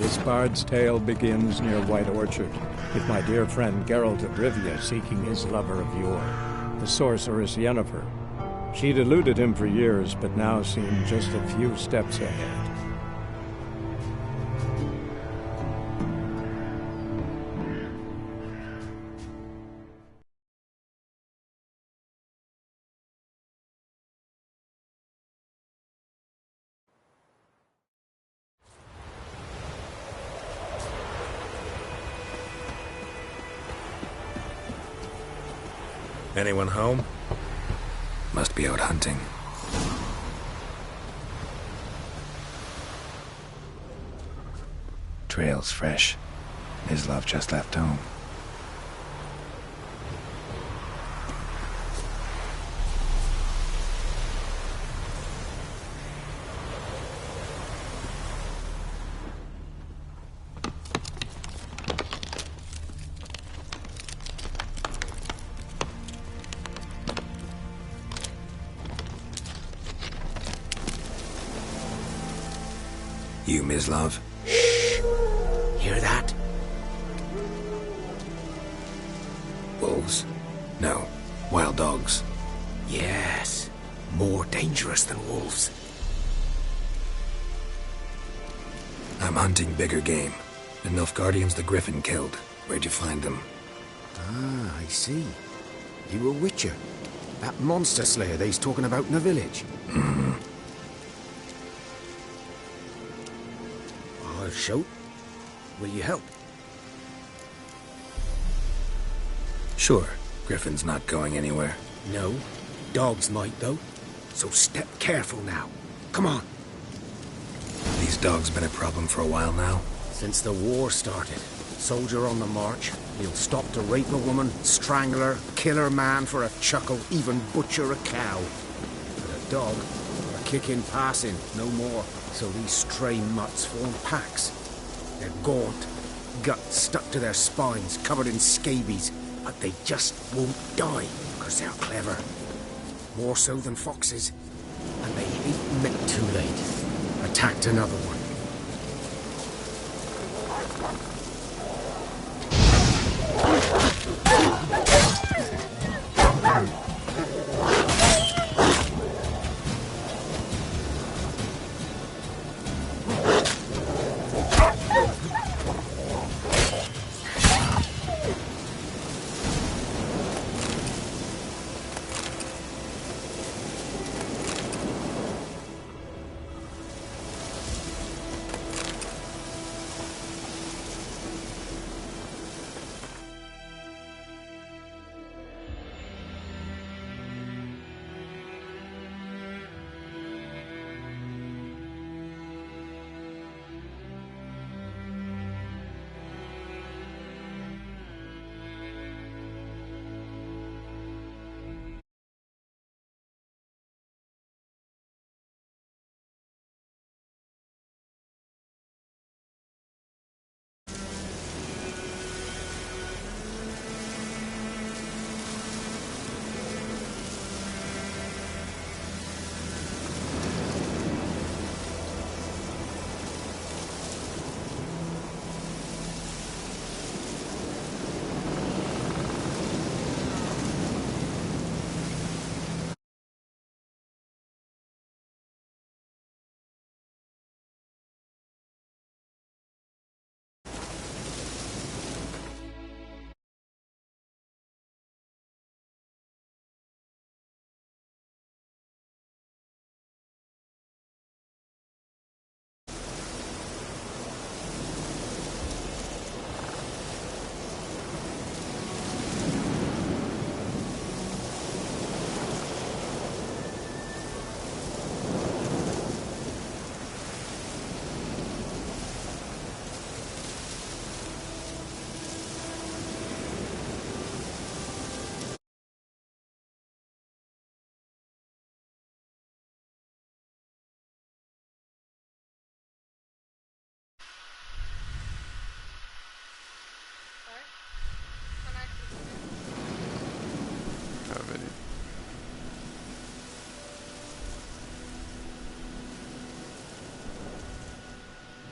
This bard's tale begins near White Orchard, with my dear friend Geralt of Rivia seeking his lover of yore, the sorceress Yennefer. She'd eluded him for years, but now seemed just a few steps ahead. Anyone home? Must be out hunting. Trail's fresh. Mislav just left home. You, Mislav? Shh! Hear that? Wolves? No. Wild dogs. Yes. More dangerous than wolves. I'm hunting bigger game. The Nilfgaardians the Griffin killed. Where'd you find them? Ah, I see. You a witcher. That monster slayer they's talking about in the village. Mm-hmm. I'll shout. Will you help? Sure. Griffin's not going anywhere. No. Dogs might, though. So step careful now. Come on. These dogs been a problem for a while now? Since the war started. Soldier on the march. He'll stop to rape a woman, strangle her, kill her man for a chuckle, even butcher a cow. But a dog, a kick in passing, no more. So these stray mutts form packs. They're gaunt, guts stuck to their spines, covered in scabies, but they just won't die, because they're clever. More so than foxes. And they hate met too late. Attacked another one.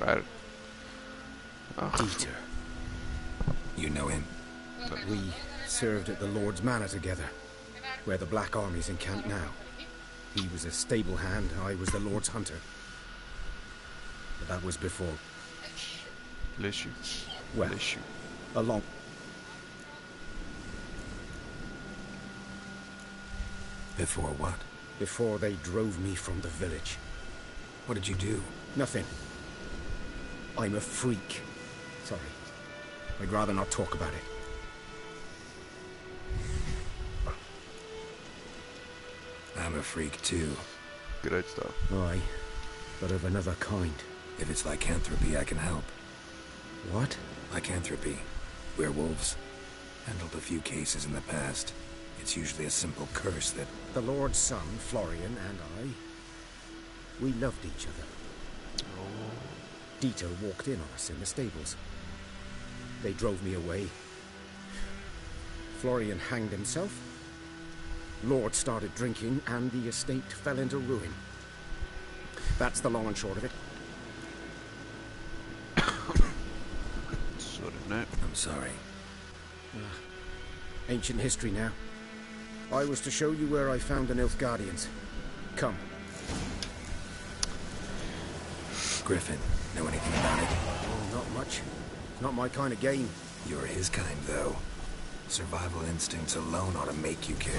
Right. Dieter. You know him? We served at the Lord's Manor together, where the Black Army's encamped now. He was a stable hand, I was the Lord's hunter. But that was before. Bless you. Well, Bless you. a long... Before what? Before they drove me from the village. What did you do? Nothing. I'm a freak. Sorry. I'd rather not talk about it. I'm a freak too. Great stuff. Aye, but of another kind. If it's lycanthropy, I can help. What? Lycanthropy. Werewolves. Handled a few cases in the past. It's usually a simple curse that... The Lord's son, Florian, and I, we loved each other. Dieter walked in on us in the stables. They drove me away. Florian hanged himself. Lord started drinking, and the estate fell into ruin. That's the long and short of it. Sort of, no. I'm sorry. Ancient history now. I was to show you where I found the Nilfgaardians. Come. Griffin, know anything about it? Oh, not much. Not my kind of game. You're his kind, though. Survival instincts alone ought to make you care.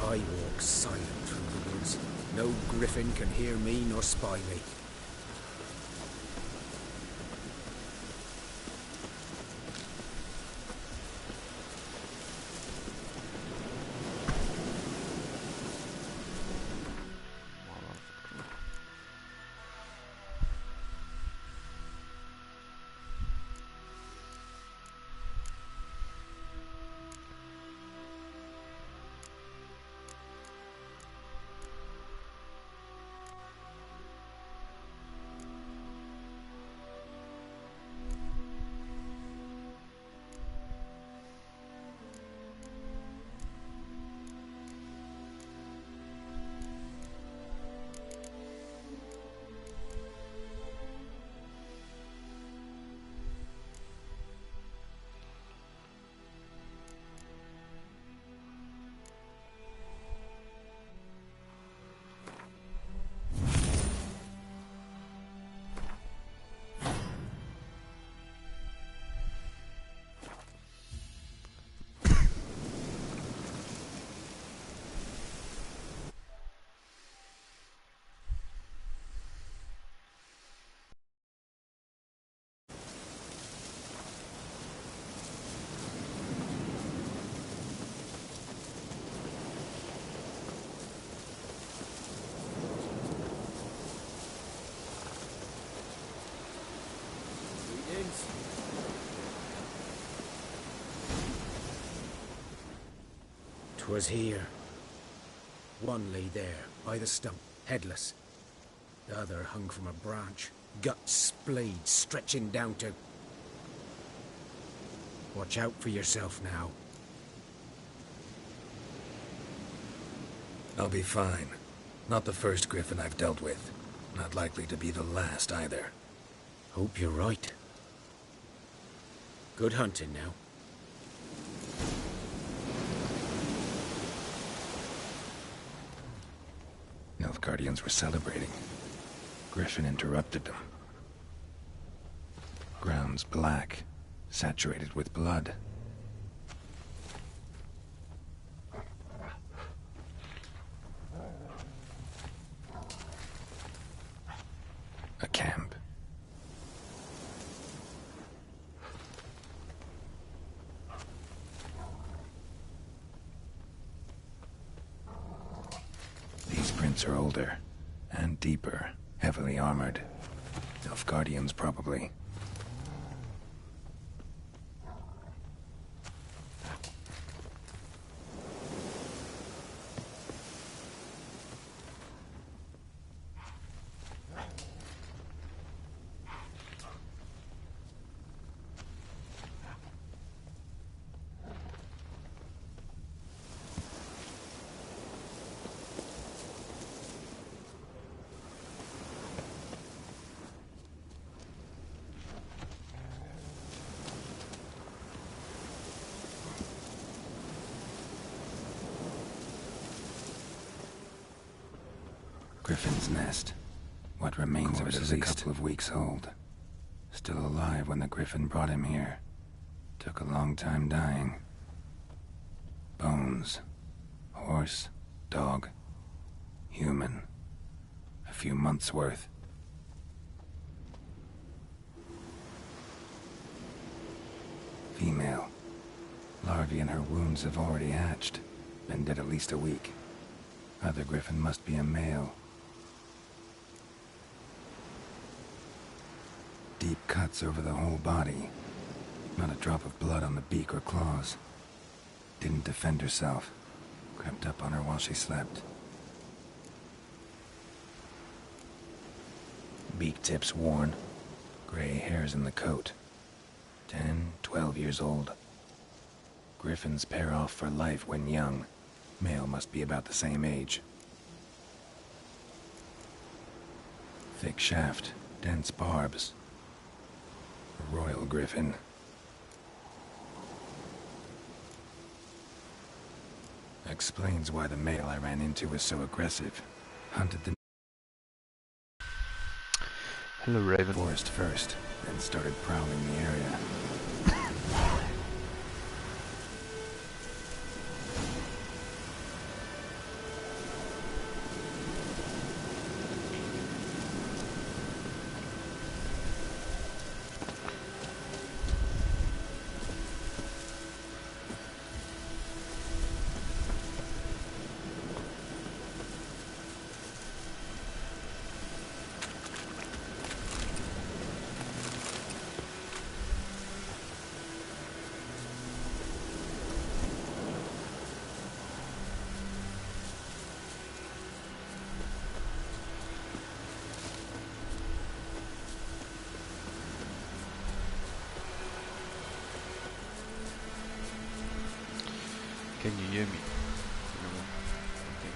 I walk silent through the woods. No griffin can hear me nor spy me. Greetings. 'Twas here. One lay there, by the stump, headless. The other hung from a branch, guts splayed, stretching down to... Watch out for yourself now. I'll be fine. Not the first griffin I've dealt with. Not likely to be the last, either. Hope you're right. Good hunting now. Nilfgaardians were celebrating. Griffin interrupted them. Ground's black, saturated with blood. A camp. These prints are older and deeper, heavily armored. Nilfgaardians, probably. Griffin's nest. What remains of it is a couple of weeks old. Still alive when the Griffin brought him here. Took a long time dying. Bones. Horse. Dog. Human. A few months' worth. Female. Larvae in her wounds have already hatched. Been dead at least a week. Other Griffin must be a male. Deep cuts over the whole body. Not a drop of blood on the beak or claws. Didn't defend herself. Crept up on her while she slept. Beak tips worn. Gray hairs in the coat. 10, 12 years old. Griffins pair off for life when young. Male must be about the same age. Thick shaft, dense barbs. A royal griffin. Explains why the male I ran into was so aggressive. Hunted the Hello, Raven. forest first, then started prowling the area. Can you hear me? Anyone? I think.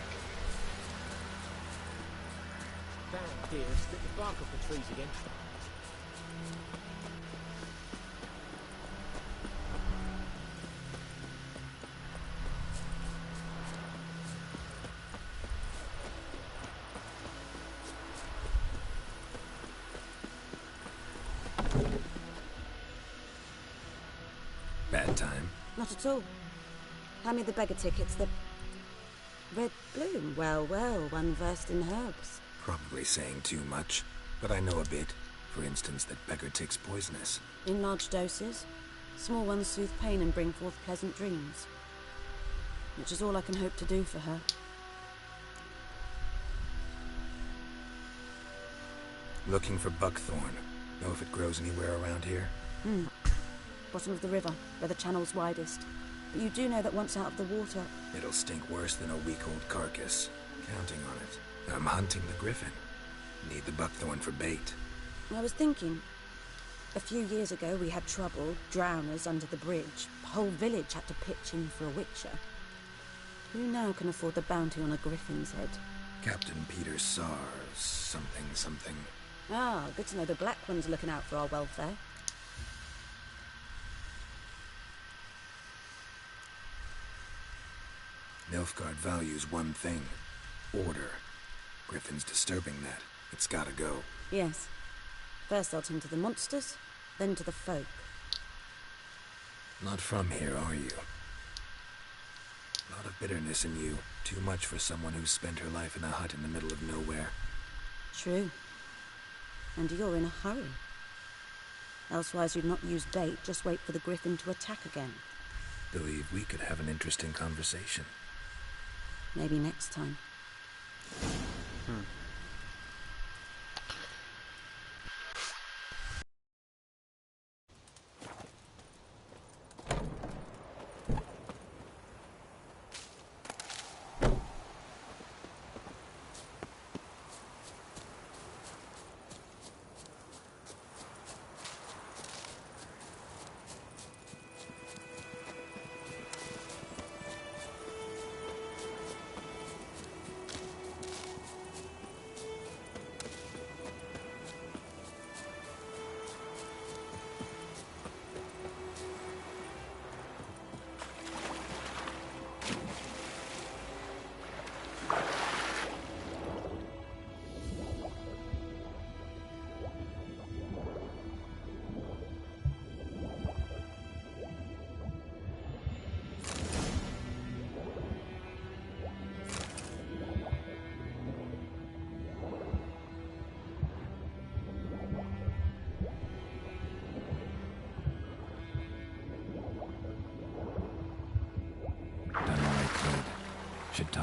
Damn, dear, split the bark off the trees again. Bad time. Not at all. Hand me the beggar tickets, the red bloom. Well, well, one versed in herbs. Probably saying too much, but I know a bit. For instance, that beggar tick's poisonous. In large doses. Small ones soothe pain and bring forth pleasant dreams. Which is all I can hope to do for her. Looking for buckthorn. Know if it grows anywhere around here? Bottom of the river, where the channel's widest. But you do know that once out of the water... It'll stink worse than a week-old carcass. Counting on it. I'm hunting the griffin. Need the buckthorn for bait. I was thinking... A few years ago we had trouble, drowners under the bridge. The whole village had to pitch in for a witcher. Who now can afford the bounty on a griffin's head? Captain Peter Sars, something. Ah, good to know the Black One's looking out for our welfare. Nilfgaard values one thing. Order. Griffin's disturbing that. It's gotta go. Yes. First I'll tend to the monsters, then to the folk. Not from here, are you? A lot of bitterness in you. Too much for someone who's spent her life in a hut in the middle of nowhere. True. And you're in a hurry. Elsewise you'd not use bait, just wait for the griffin to attack again. Believe we could have an interesting conversation. Maybe next time.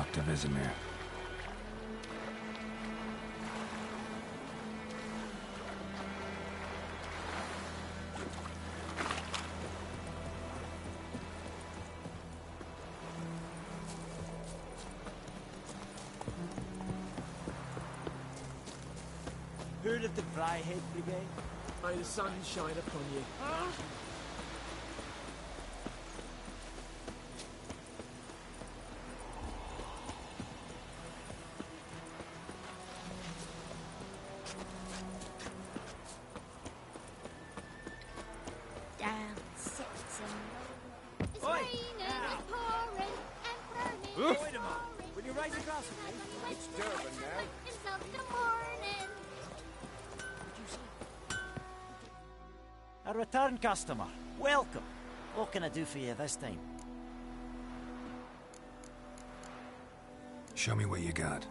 talk to Vizimir. Heard of the Wreeeeeee Brigade? May the sun shine upon you. Down sits and it's Oi! raining and pouring and burning. Wait a moment. Will you raise a glass with me? It's Durban now. It's of the morning. A return customer. Welcome. What can I do for you this time? Show me what you got.